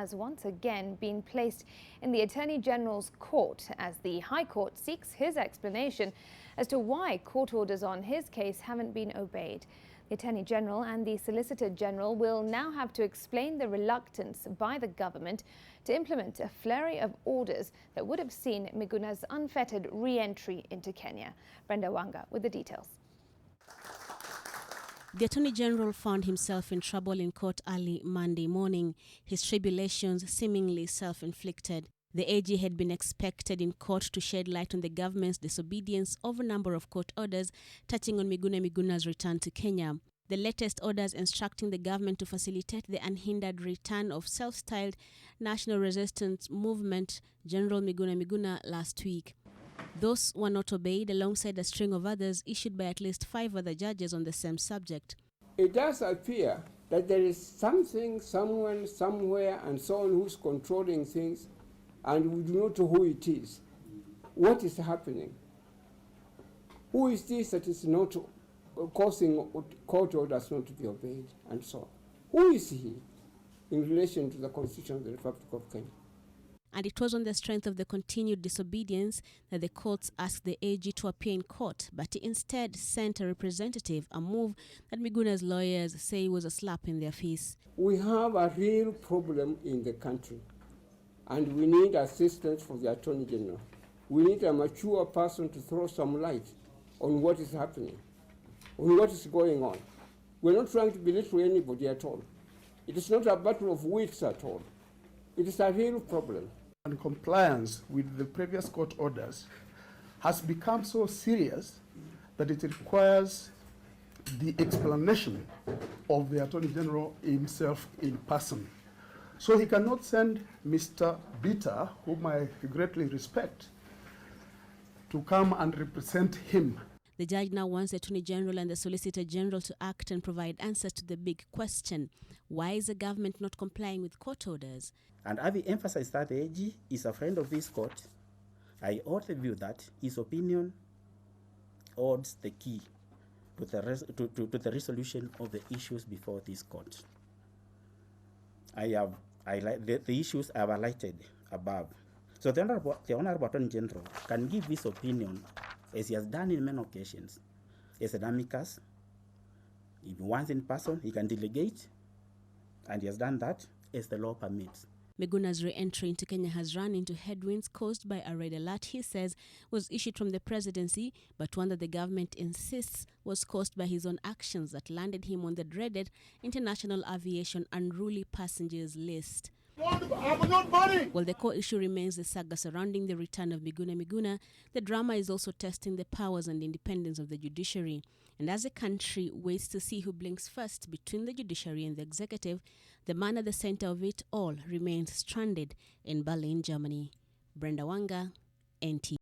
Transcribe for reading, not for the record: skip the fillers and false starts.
has once again been placed in the Attorney General's court as the High Court seeks his explanation as to why court orders on his case haven't been obeyed. The Attorney General and the Solicitor General will now have to explain the reluctance by the government to implement a flurry of orders that would have seen Miguna's unfettered re-entry into Kenya. Brenda Wanga with the details. The Attorney General found himself in trouble in court early Monday morning, his tribulations seemingly self-inflicted. The AG had been expected in court to shed light on the government's disobedience over a number of court orders touching on Miguna Miguna's return to Kenya. The latest orders instructing the government to facilitate the unhindered return of self-styled National Resistance Movement General Miguna Miguna last week. Those were not obeyed alongside a string of others issued by at least 5 other judges on the same subject. It does appear that there is something, someone, somewhere, and so on who's controlling things, and we do not know who it is. What is happening? Who is this that is not causing court orders not to be obeyed, and so on? Who is he in relation to the Constitution of the Republic of Kenya? And it was on the strength of the continued disobedience that the courts asked the AG to appear in court, but he instead sent a representative, a move that Miguna's lawyers say was a slap in their face. We have a real problem in the country, and we need assistance from the Attorney General. We need a mature person to throw some light on what is happening, on what is going on. We're not trying to belittle anybody at all. It is not a battle of wits at all. It is a real problem. And compliance with the previous court orders has become so serious that it requires the explanation of the Attorney General himself in person. So he cannot send Mr. Bitter, whom I greatly respect, to come and represent him. The judge now wants the Attorney General and the Solicitor General to act and provide answers to the big question: why is the government not complying with court orders? And I will emphasize that the AG is a friend of this court. I also view that his opinion holds the key to the resolution of the issues before this court. The issues I have highlighted above. So the Honorable Attorney General can give his opinion, as he has done in many occasions, as an amicus. If he wants in person, he can delegate, and he has done that as the law permits. Miguna's re-entry into Kenya has run into headwinds caused by a red alert he says was issued from the presidency, but one that the government insists was caused by his own actions that landed him on the dreaded International Aviation Unruly Passengers list. While the core issue remains the saga surrounding the return of Miguna Miguna, the drama is also testing the powers and independence of the judiciary. And as the country waits to see who blinks first between the judiciary and the executive, the man at the center of it all remains stranded in Berlin, Germany. Brenda Wanga, NT.